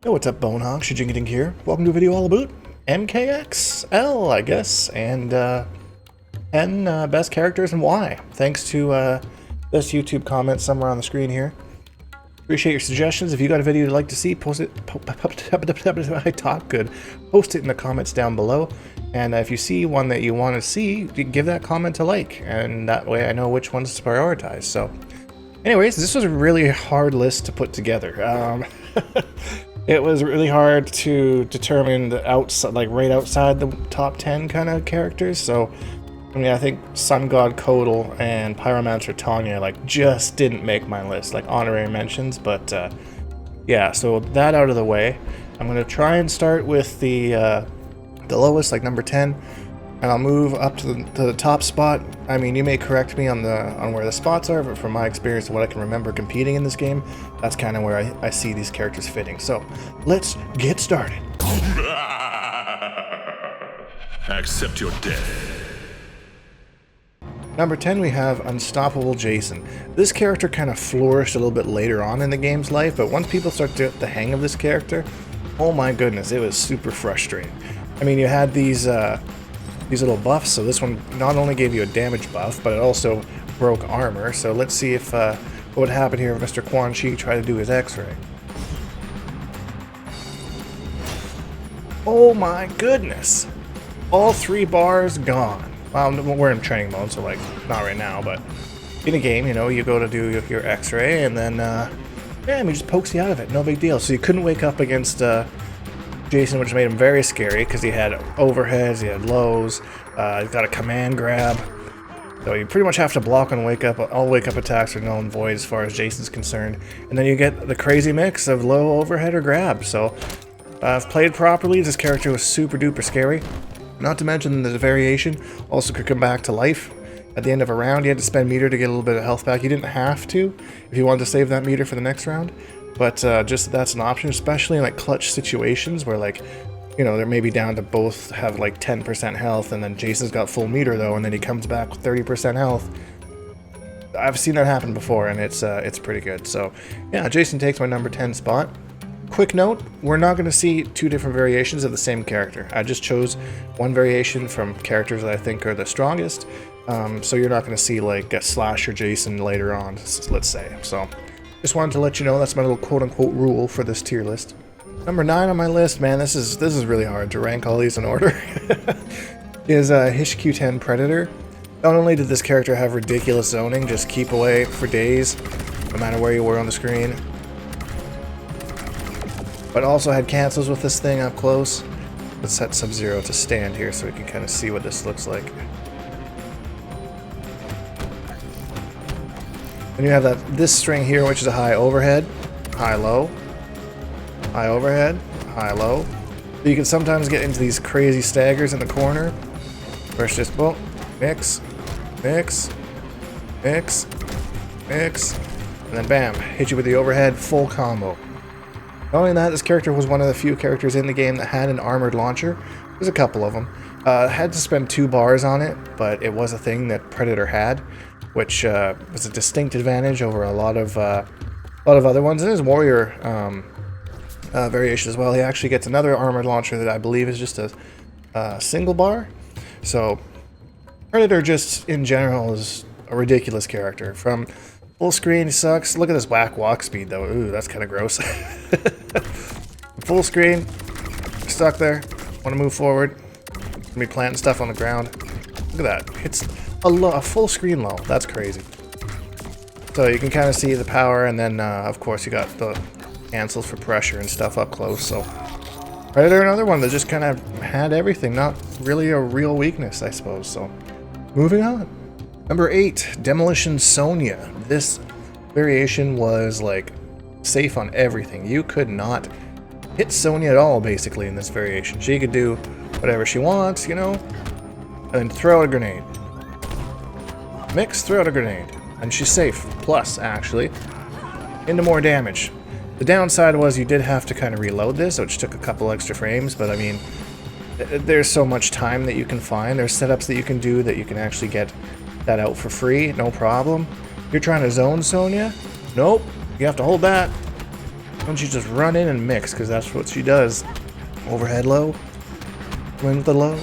Yo, what's up, Bonehog? Shujinkydink here. Welcome to a video all about MKXL, I guess, and 10 best characters and why. Thanks to this YouTube comment somewhere on the screen here. Appreciate your suggestions. If you got a video you'd like to see, post it. I talk good. Post it in the comments down below. And if you see one that you want to see, give that comment a like, and that way I know which ones to prioritize. So, anyways, this was a really hard list to put together. It was really hard to determine the outside, like right outside the top 10 kind of characters. So, I mean, I think Sun God Kodal and Pyromancer Tanya like just didn't make my list, like honorary mentions. But yeah, so that out of the way, I'm gonna try and start with the lowest, like number 10, and I'll move up to the top spot. I mean, you may correct me on where the spots are, but from my experience and what I can remember competing in this game, that's kind of where I see these characters fitting. So, let's get started. Accept your death. Number 10, we have Unstoppable Jason. This character kind of flourished a little bit later on in the game's life, but once people start to get the hang of this character, oh my goodness, it was super frustrating. I mean, you had these little buffs, so this one not only gave you a damage buff, but it also broke armor. So let's see if what would happen here if Mr. Quan Chi tried to do his X-ray. Oh my goodness! All 3 bars gone. Well, we're in training mode, so like, not right now, but in a game, you know, you go to do your X-ray, and then, bam, he just pokes you out of it. No big deal. So you couldn't wake up against Jason, which made him very scary because he had overheads, he had lows, he's got a command grab. So you pretty much have to block and wake up. All wake up attacks are null and void as far as Jason's concerned. And then you get the crazy mix of low, overhead, or grab. So if played properly, this character was super duper scary. Not to mention the variation also could come back to life. At the end of a round, you had to spend meter to get a little bit of health back. You didn't have to if you wanted to save that meter for the next round. But just that's an option, especially in like clutch situations where, like, you know, they're maybe down to both have like 10% health, and then Jason's got full meter though, and then he comes back with 30% health. I've seen that happen before, and it's pretty good. So yeah, Jason takes my number 10 spot. Quick note, we're not going to see 2 different variations of the same character. I just chose one variation from characters that I think are the strongest. So you're not going to see like a Slasher Jason later on, let's say. So just wanted to let you know that's my little quote-unquote rule for this tier list. Number 9 on my list, man, this is really hard to rank all these in order, is Hishq-10 Predator. Not only did this character have ridiculous zoning, just keep away for days, no matter where you were on the screen, but also had cancels with this thing up close. Let's set Sub-Zero to stand here so we can kind of see what this looks like. And you have this string here, which is a high overhead, high low, high overhead, high low. So you can sometimes get into these crazy staggers in the corner, where it's just, well, mix, mix, mix, mix, and then bam, hit you with the overhead, full combo. Not only that, this character was one of the few characters in the game that had an armored launcher. There's a couple of them. Had to spend 2 bars on it, but it was a thing that Predator had, which was a distinct advantage over a lot of other ones. And his warrior variation as well. He actually gets another armored launcher that I believe is just a single bar. So Predator just in general is a ridiculous character. From full screen, he sucks. Look at this whack walk speed though. Ooh, that's kind of gross. Full screen, stuck there. Want to move forward. Gonna be planting stuff on the ground. Look at that. It's a full screen low. That's crazy. So you can kind of see the power, and then of course you got the cancels for pressure and stuff up close. So Predator, another one that just kind of had everything. Not really a real weakness, I suppose. So moving on. Number 8, Demolition Sonia. This variation was like safe on everything. You could not hit Sonia at all, basically, in this variation. She could do whatever she wants, you know, and throw out a grenade. Mix, throw out a grenade. And she's safe. Plus, actually, into more damage. The downside was you did have to kind of reload this, which took a couple extra frames, but I mean, there's so much time that you can find. There's setups that you can do that you can actually get that out for free, no problem. You're trying to zone Sonia? Nope. You have to hold that. don't you just run in and mix, because that's what she does. Overhead low. Win with the low.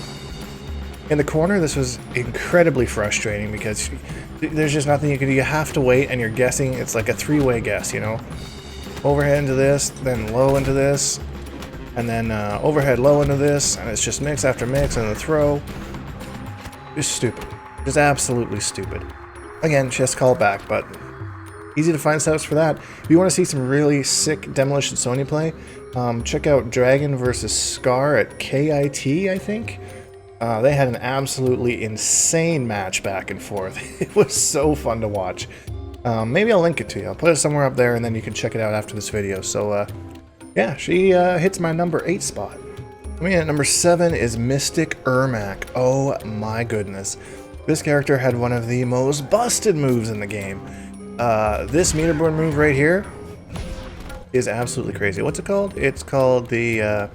In the corner, this was incredibly frustrating because there's just nothing you can do. You have to wait, and you're guessing. It's like a three-way guess, you know? Overhead into this, then low into this, and then overhead low into this, and it's just mix after mix, and the throw. Just stupid. Just absolutely stupid. Again, just call back, but easy to find setups for that. If you want to see some really sick Demolition Sonia play, check out Dragon vs. Scar at KIT, I think. They had an absolutely insane match back and forth. It was so fun to watch. Maybe I'll link it to you. I'll put it somewhere up there, and then you can check it out after this video. So, yeah, she hits my number 8 spot. Coming in at number 7 is Mystic Irmak. Oh my goodness. This character had one of the most busted moves in the game. This meter burn move right here is absolutely crazy. What's it called? It's called the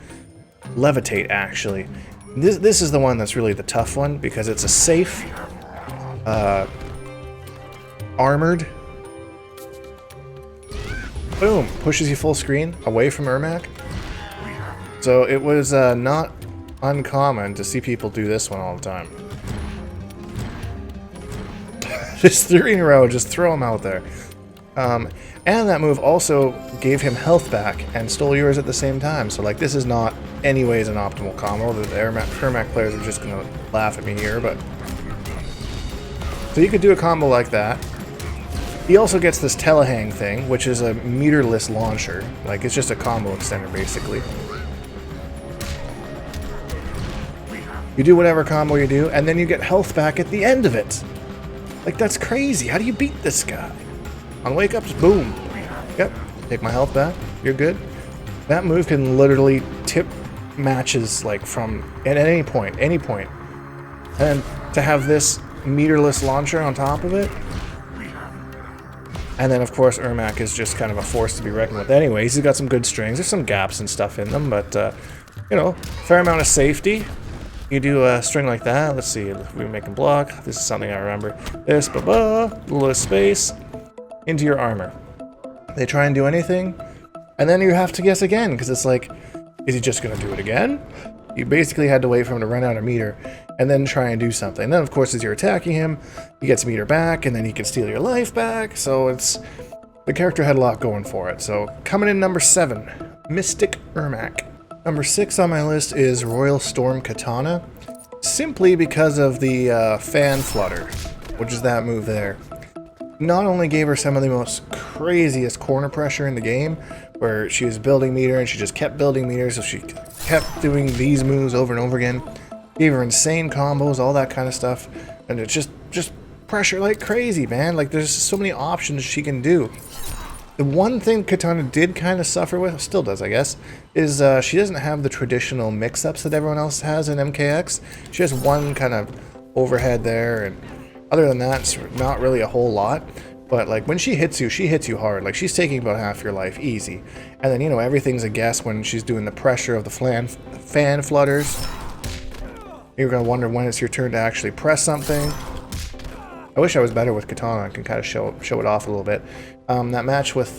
Levitate, actually. This is the one that's really the tough one because it's a safe, armored, boom, pushes you full screen away from Irmak. So it was not uncommon to see people do this one all the time. Just 3 in a row, just throw them out there. And that move also gave him health back and stole yours at the same time. So like this is not anyways an optimal combo. The Irmak players are just gonna laugh at me here, but so you could do a combo like that. He also gets this telehang thing, which is a meterless launcher. Like it's just a combo extender basically. You do whatever combo you do, and then you get health back at the end of it. Like that's crazy. How do you beat this guy? On wake ups, boom. Yep, take my health back. You're good. That move can literally tip matches like from at any point, and to have this meterless launcher on top of it. And then of course Irmak is just kind of a force to be reckoned with. Anyways, he's got some good strings. There's some gaps and stuff in them, but you know, fair amount of safety. You do a string like that. Let's see if we make him block. This is something I remember. This, a little space into your armor. They try and do anything, and then you have to guess again because it's like, is he just gonna do it again? You basically had to wait for him to run out of meter and then try and do something. And then of course as you're attacking him, he gets meter back and then he can steal your life back. So it's, the character had a lot going for it. So coming in number 7, Mystic Irmak. Number 6 on my list is Royal Storm Katana, simply because of the fan flutter, which is that move there. Not only gave her some of the most craziest corner pressure in the game, where she was building meter and she just kept building meter, so she kept doing these moves over and over again. Gave her insane combos, all that kind of stuff, and it's just pressure like crazy, man. Like there's so many options she can do. The one thing Katana did kind of suffer with, still does I guess, is she doesn't have the traditional mix-ups that everyone else has in MKX. She has one kind of overhead there, and other than that, it's not really a whole lot. But like when she hits you hard. Like she's taking about half your life easy. And then, you know, everything's a guess when she's doing the pressure of the fan flutters. You're gonna wonder when it's your turn to actually press something. I wish I was better with Katana. I can kind of show it off a little bit. That match with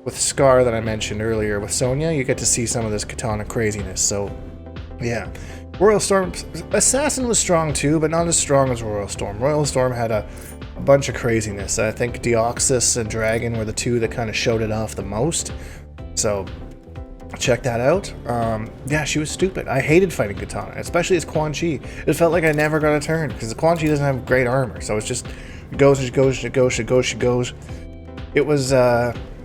Scar that I mentioned earlier with Sonia, you get to see some of this Katana craziness. So yeah. Royal Storm Assassin was strong too, but not as strong as Royal Storm. Royal Storm had a bunch of craziness. I think Deoxys and Dragon were the two that kind of showed it off the most. So check that out. Yeah, she was stupid. I hated fighting Katana, especially as Quan Chi. It felt like I never got a turn because Quan Chi doesn't have great armor. So it's just goes. It was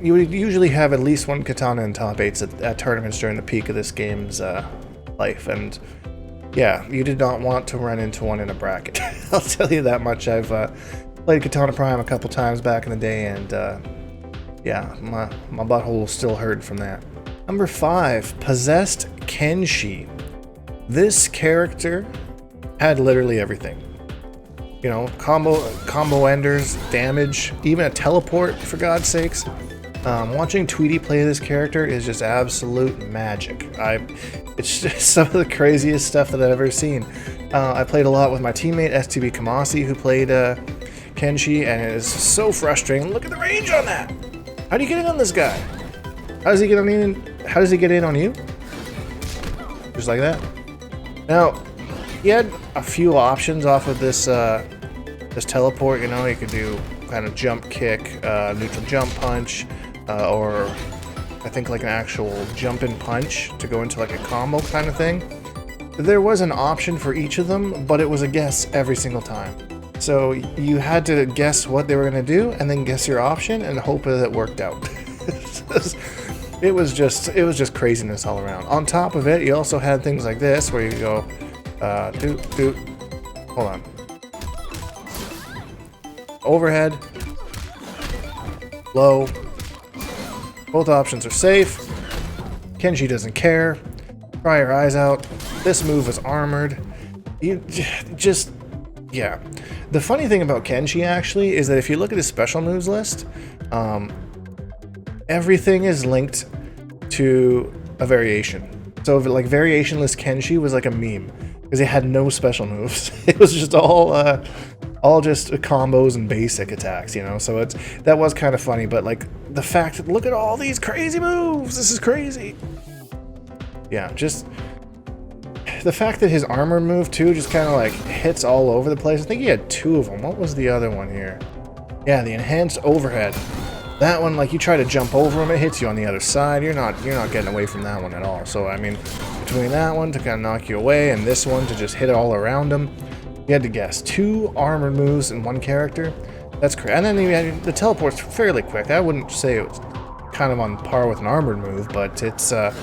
you would usually have at least one Katana in top 8s at tournaments during the peak of this game's life, and yeah, you did not want to run into one in a bracket. I'll tell you that much. I've played Katana Prime a couple times back in the day, and yeah, my butthole still hurt from that. Number 5, Possessed Kenshi. This character had literally everything. You know, combo enders, damage, even a teleport, for God's sakes. Watching Tweety play this character is just absolute magic. It's just some of the craziest stuff that I've ever seen. I played a lot with my teammate STB Kamasi, who played Kenshi, and it is so frustrating. Look at the range on that! How do you get it on this guy? How does he get on in? How does he get in on you? Just like that. Now, he had a few options off of this this teleport. You know, you could do kind of jump kick, neutral jump punch, or I think like an actual jump and punch to go into like a combo kind of thing. There was an option for each of them, but it was a guess every single time. So you had to guess what they were going to do and then guess your option and hope that it worked out. It was just craziness all around. On top of it, you also had things like this where you go, hold on. Overhead, low. Both options are safe. Kenshi doesn't care. Cry your eyes out. This move is armored. You just, yeah. The funny thing about Kenshi actually is that if you look at his special moves list, everything is linked to a variation. So like variationless Kenshi was like a meme because he had no special moves. It was just all just combos and basic attacks, you know. So that was kind of funny, but like the fact that look at all these crazy moves. This is crazy. Yeah, just the fact that his armor move too just kind of like hits all over the place. I think he had two of them. What was the other one here? Yeah, the enhanced overhead. That one, like you try to jump over him, it hits you on the other side. You're not getting away from that one at all. So I mean, between that one to kind of knock you away and this one to just hit it all around him, you had to guess 2 armored moves in one character. That's crazy. And then you had the teleport's fairly quick. I wouldn't say it was kind of on par with an armored move, but it's the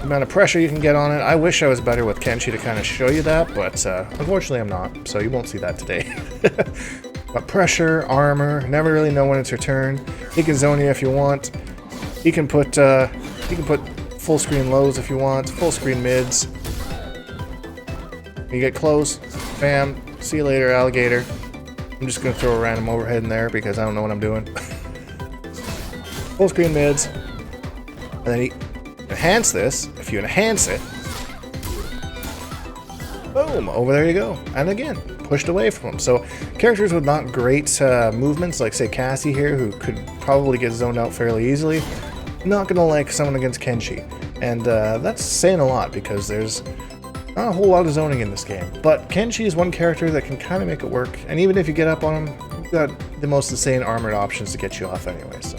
amount of pressure you can get on it. I wish I was better with Kenshi to kind of show you that, but unfortunately I'm not, so you won't see that today. But pressure, armor, never really know when it's your turn. He can zone you if you want. He can put full screen lows if you want, full screen mids. You get close, bam, see you later, alligator. I'm just gonna throw a random overhead in there because I don't know what I'm doing. Full screen mids, and then he enhance this. If you enhance it, boom, over there you go. And again, pushed away from him. So characters with not great movements, like say Cassie here, who could probably get zoned out fairly easily, not gonna like someone against Kenshi. And that's saying a lot because there's not a whole lot of zoning in this game. But Kenshi is one character that can kind of make it work. And even if you get up on him, you've got the most insane armored options to get you off anyway. So,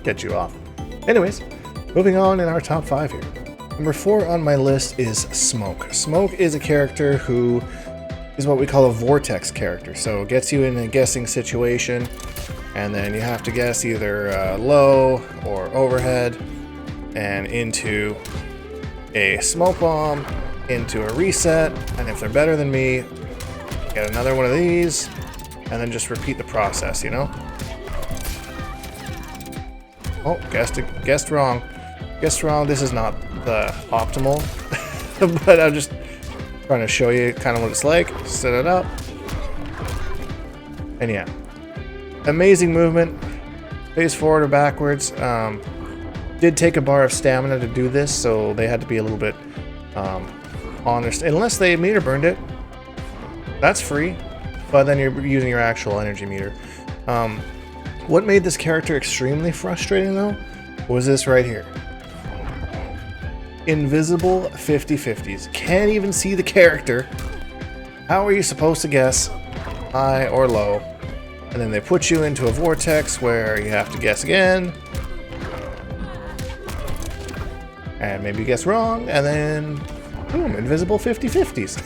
get you off. Anyways, moving on in our top 5 here. Number 4 on my list is Smoke. Smoke is a character who is what we call a vortex character. So it gets you in a guessing situation, and then you have to guess either low or overhead, and into a smoke bomb, into a reset, and if they're better than me, get another one of these, and then just repeat the process, you know? Oh, guessed wrong. Guessed wrong. This is not the optimal, but I'm just trying to show you kind of what it's like. Set it up, and yeah, amazing movement, face forward or backwards. Did take a bar of stamina to do this, so they had to be a little bit on their unless they meter burned it. That's free, but then you're using your actual energy meter. What made this character extremely frustrating though was this right here. Invisible 50/50s. Can't even see the character. How are you supposed to guess high or low? And then they put you into a vortex where you have to guess again. And maybe you guess wrong, and then boom, invisible 50/50s.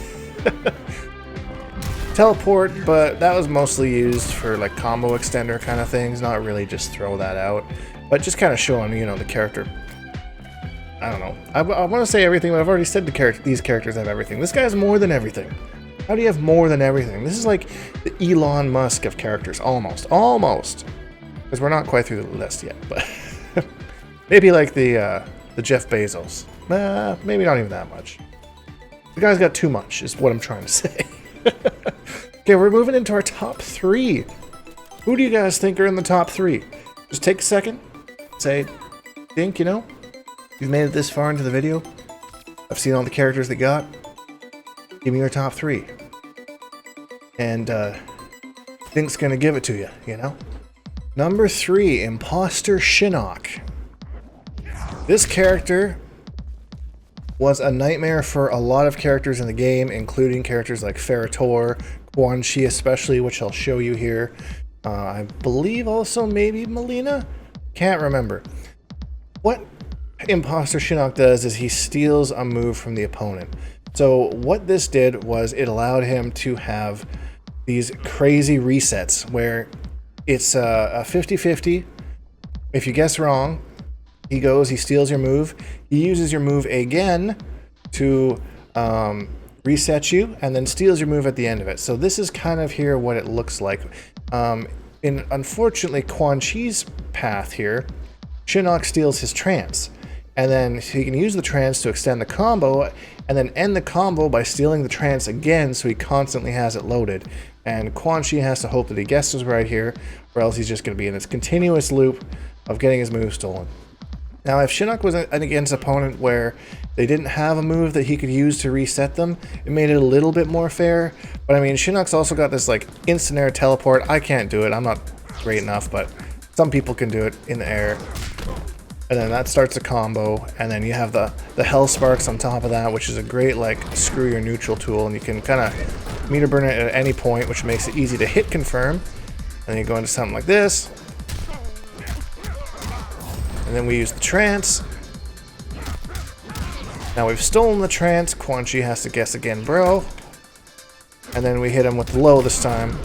Teleport, but that was mostly used for like combo extender kind of things, not really just throw that out, but just kind of showing, you know, the character. I don't know. I want to say everything, but I've already said these characters have everything. This guy has more than everything. How do you have more than everything? This is like the Elon Musk of characters, almost. Because we're not quite through the list yet, but maybe like the Jeff Bezos. Maybe not even that much. The guy's got too much, is what I'm trying to say. Okay, we're moving into our top 3. Who do you guys think are in the top 3? Just take a second. Say, think, you know, you've made it this far into the video. I've seen all the characters they got. Give me your top 3. And Think's gonna give it to you, you know? Number 3, Imposter Shinnok. This character was a nightmare for a lot of characters in the game, including characters like Ferritor, Quan Chi especially, which I'll show you here. I believe also maybe Melina? Can't remember. What Imposter Shinnok does is he steals a move from the opponent. So what this did was it allowed him to have these crazy resets where it's a 50-50. If you guess wrong, he steals your move, he uses your move again to reset you, and then steals your move at the end of it. So this is kind of here what it looks like. In unfortunately Quan Chi's path here, Shinnok steals his trance, and then he can use the trance to extend the combo, and then end the combo by stealing the trance again, so he constantly has it loaded. And Quan Chi has to hope that he guesses right here, or else he's just going to be in this continuous loop of getting his move stolen. Now, if Shinnok was against an opponent where they didn't have a move that he could use to reset them, it made it a little bit more fair. But I mean, Shinnok's also got this like instant air teleport. I can't do it. I'm not great enough, but some people can do it in the air. And then that starts a combo, and then you have the Hell Sparks on top of that, which is a great like screw your neutral tool, and you can kind of meter burn it at any point, which makes it easy to hit confirm. And then you go into something like this. And then we use the trance. Now we've stolen the trance. Quan Chi has to guess again, bro. And then we hit him with the low this time.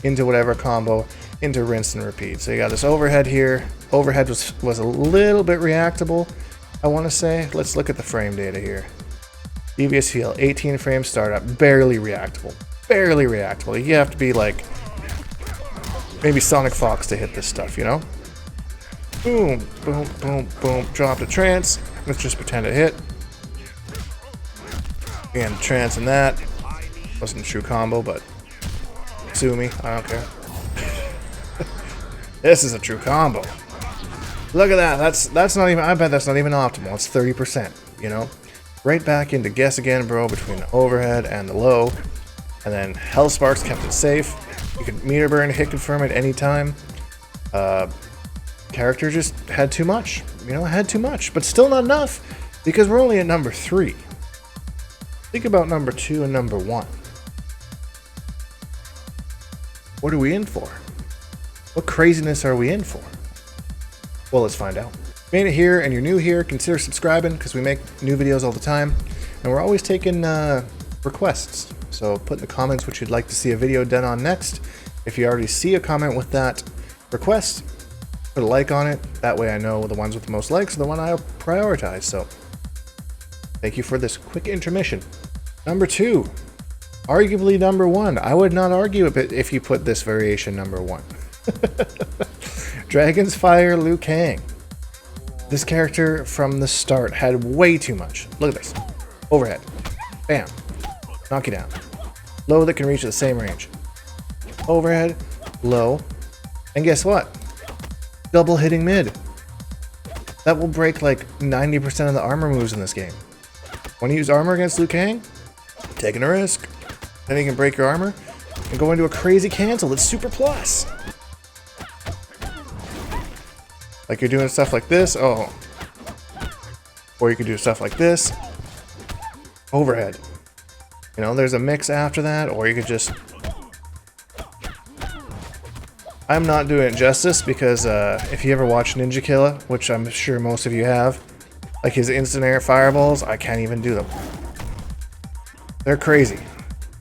Into whatever combo. Into rinse and repeat. So you got this overhead here. Overhead was a little bit reactable, I want to say. Let's look at the frame data here. Devious heal, 18 frame startup. Barely reactable. Barely reactable. You have to be like maybe Sonic Fox to hit this stuff, you know? Boom, boom, boom, boom. Drop the trance. Let's just pretend it hit. Again, trance and that. Wasn't a true combo, but sue me. I don't care. This is a true combo. Look at that. That's not even. I bet that's not even optimal. It's 30%. You know, right back into guess again, bro. Between the overhead and the low, and then Hell Sparks kept it safe. You could meter burn, hit confirm at any time. Character just had too much, you know, had too much, but still not enough because we're only at number 3. Think about number 2 and number 1. What are we in for? What craziness are we in for? Well, let's find out. If you made it here and you're new here, consider subscribing because we make new videos all the time, and we're always taking requests. So put in the comments what you'd like to see a video done on next. If you already see a comment with that request, put a like on it. That way I know the ones with the most likes are the one I'll prioritize. So thank you for this quick intermission. Number 2, arguably number 1. I would not argue it if you put this variation number 1. Dragon's Fire Liu Kang. This character from the start had way too much. Look at this. Overhead. Bam. Knock you down. Low that can reach the same range. Overhead. Low. And guess what? Double hitting mid. That will break like 90% of the armor moves in this game. When you use armor against Liu Kang, taking a risk. Then you can break your armor and go into a crazy cancel that's super plus. Like you're doing stuff like this, oh. Or you could do stuff like this. Overhead. You know, there's a mix after that, or you could just... I'm not doing it justice because if you ever watch Ninja Killa, which I'm sure most of you have, like his instant air fireballs, I can't even do them. They're crazy.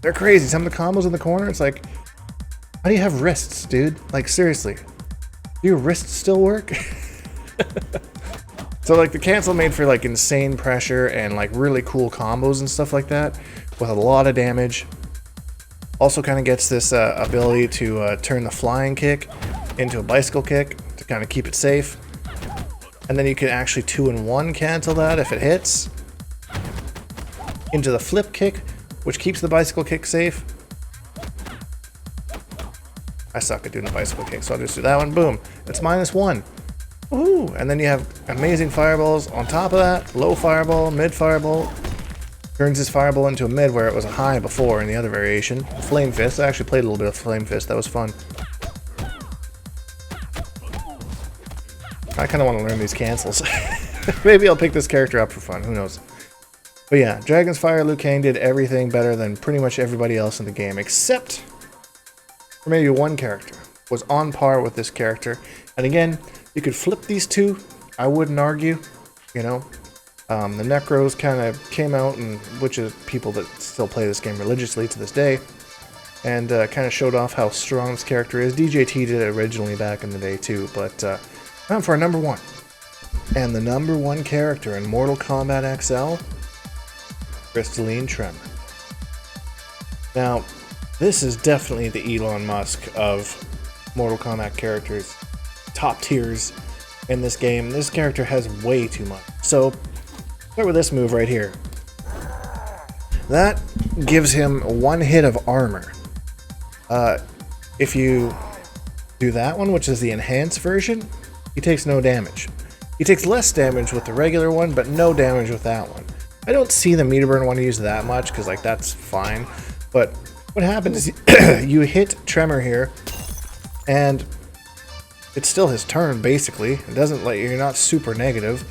They're crazy. Some of the combos in the corner, it's like, how do you have wrists, dude? Like, seriously. Do your wrists still work? So, like, the cancel made for, like, insane pressure and, like, really cool combos and stuff like that with a lot of damage. Also kind of gets this ability to turn the flying kick into a bicycle kick to kind of keep it safe. And then you can actually 2-in-1 cancel that if it hits. Into the flip kick, which keeps the bicycle kick safe. I suck at doing the bicycle kick, so I'll just do that one. Boom. It's -1. Woohoo! And then you have amazing fireballs on top of that. Low fireball, mid fireball. Turns his fireball into a mid where it was a high before in the other variation. Flame Fist. I actually played a little bit of Flame Fist. That was fun. I kind of want to learn these cancels. Maybe I'll pick this character up for fun. Who knows? But yeah, Dragon's Fire Liu Kang did everything better than pretty much everybody else in the game, except for maybe one character. Was on par with this character. And again, you could flip these two. I wouldn't argue, you know. The Necros kind of came out, and which is people that still play this game religiously to this day, and kind of showed off how strong this character is. DJT did it originally back in the day too, but time for our number one. And the number one character in Mortal Kombat XL, Crystalline Tremor. Now, this is definitely the Elon Musk of Mortal Kombat characters. Top tiers in this game. This character has way too much. So, start with this move right here. That gives him one hit of armor. If you do that one, which is the enhanced version, he takes no damage. He takes less damage with the regular one, but no damage with that one. I don't see the meter burn one use that much, because like that's fine. But what happens is you hit Tremor here, and it's still his turn basically. It doesn't like you're not super negative.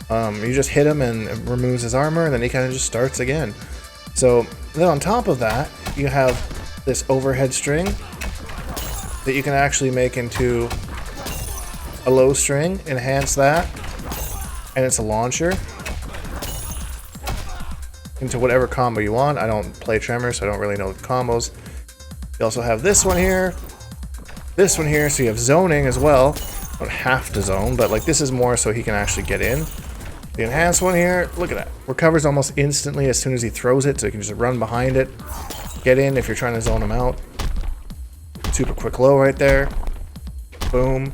You just hit him and it removes his armor, and then he kind of just starts again. So then on top of that, you have this overhead string that you can actually make into a low string, enhance that, and it's a launcher into whatever combo you want. I don't play Tremor, so I don't really know the combos. You also have this one here, so you have zoning as well. You don't have to zone, but like this is more so he can actually get in. The enhanced one here, look at that. Recovers almost instantly as soon as he throws it, so you can just run behind it. Get in if you're trying to zone him out. Super quick low right there. Boom.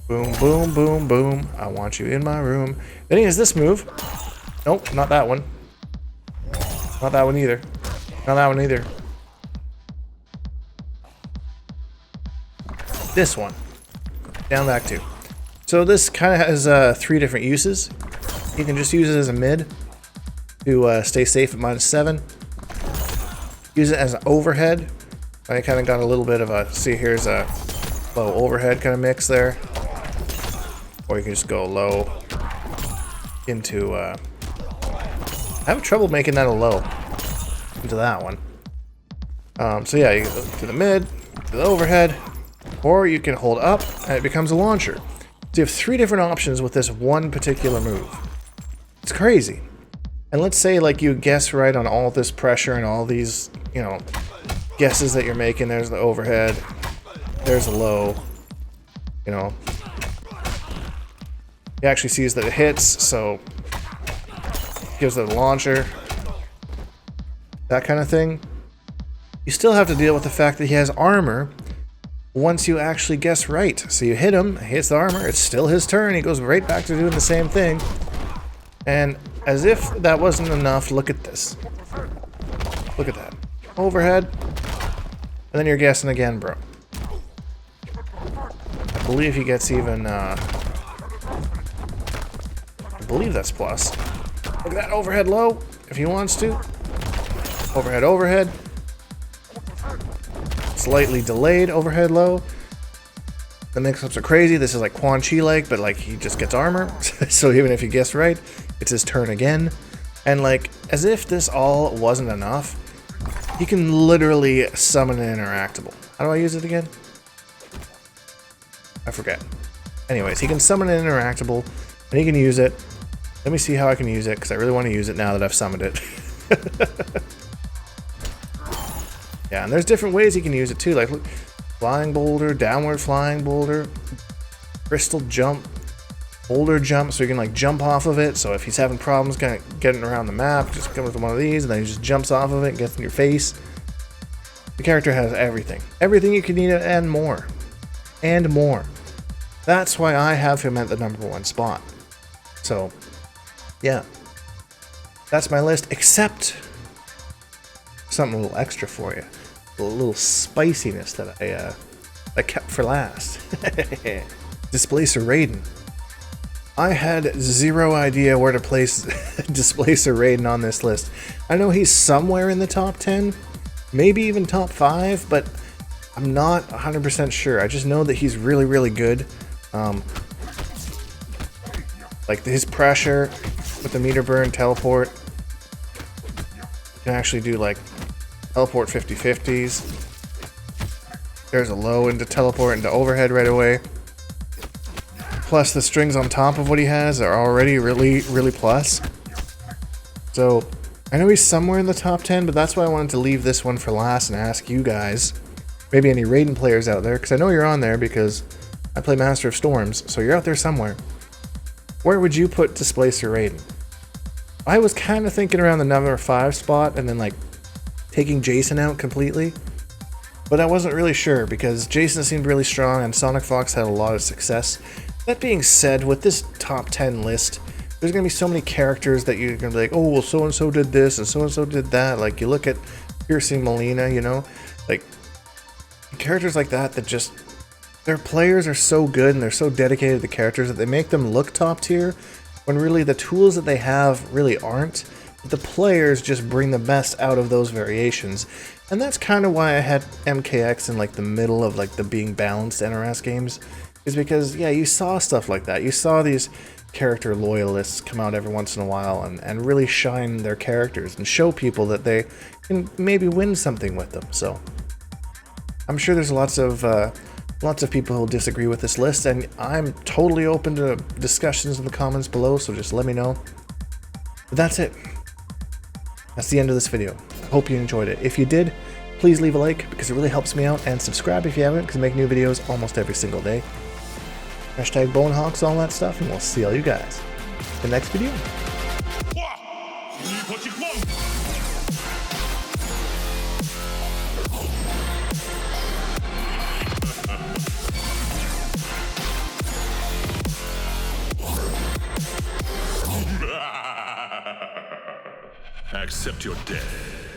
Boom, boom, boom, boom. I want you in my room. Then he has this move. Nope, not that one. Not that one either. Not that one either. This one. Down back two. So this kind of has 3 different uses. You can just use it as a mid to stay safe at -7. Use it as an overhead. I kind of got a little bit of a, see here's a low overhead kind of mix there. Or you can just go low into, I have trouble making that a low into that one. So yeah, you go to the mid, to the overhead, or you can hold up and it becomes a launcher. So you have 3 different options with this one particular move. It's crazy. And let's say like you guess right on all this pressure and all these, you know, guesses that you're making. There's the overhead, there's the low, you know. He actually sees that it hits, so gives it a launcher. That kind of thing. You still have to deal with the fact that he has armor once you actually guess right. So you hit him, he hits the armor, it's still his turn, he goes right back to doing the same thing. And as if that wasn't enough, look at this. Look at that. Overhead. And then you're guessing again, bro. I believe he gets even, I believe that's plus. Look at that overhead low, if he wants to. Overhead, overhead. Slightly delayed overhead low. The mix-ups are crazy. This is like Quan Chi-like, but like he just gets armor. So even if you guess right, it's his turn again. And like, as if this all wasn't enough, he can literally summon an interactable. How do I use it again? I forget. Anyways, he can summon an interactable, and he can use it. Let me see how I can use it, because I really want to use it now that I've summoned it. Yeah, and there's different ways he can use it too. Like, look, flying boulder, downward flying boulder, crystal jump, boulder jump, so you can like jump off of it. So if he's having problems kind of getting around the map, just come with one of these, and then he just jumps off of it and gets in your face. The character has everything. Everything you can need and more. And more. That's why I have him at the #1 spot. So, yeah. That's my list, except something a little extra for you. A little spiciness that I kept for last. Displacer Raiden. I had zero idea where to place Displacer Raiden on this list. I know he's somewhere in the top 10, maybe even top 5, but I'm not 100% sure. I just know that he's really, really good. Like his pressure with the meter burn teleport. You can actually do like teleport 50-50s. There's a low into teleport into overhead right away. Plus the strings on top of what he has are already really plus. So I know he's somewhere in the top 10, but that's why I wanted to leave this one for last and ask you guys, maybe any Raiden players out there, because I know you're on there because I play Master of Storms, so you're out there somewhere. Where would you put Displacer Raiden? I was kind of thinking around the number 5 spot and then like taking Jason out completely. But I wasn't really sure because Jason seemed really strong and Sonic Fox had a lot of success. That being said, with this top 10 list, there's going to be so many characters that you're going to be like, oh, well, so-and-so did this and so-and-so did that. Like, you look at Piercing Molina, you know? Like, characters like that just... Their players are so good and they're so dedicated to the characters that they make them look top tier, when really the tools that they have really aren't. The players just bring the best out of those variations. And that's kind of why I had MKX in like the middle of like the being balanced NRS games, is because, yeah, you saw stuff like that. You saw these character loyalists come out every once in a while and really shine their characters and show people that they can maybe win something with them. So I'm sure there's lots of people who'll disagree with this list, and I'm totally open to discussions in the comments below, so just let me know. But that's it. That's the end of this video. I hope you enjoyed it. If you did, please leave a like because it really helps me out, and subscribe if you haven't because I make new videos almost every single day. Hashtag Bonehawks, all that stuff, and we'll see all you guys in the next video. Accept your death.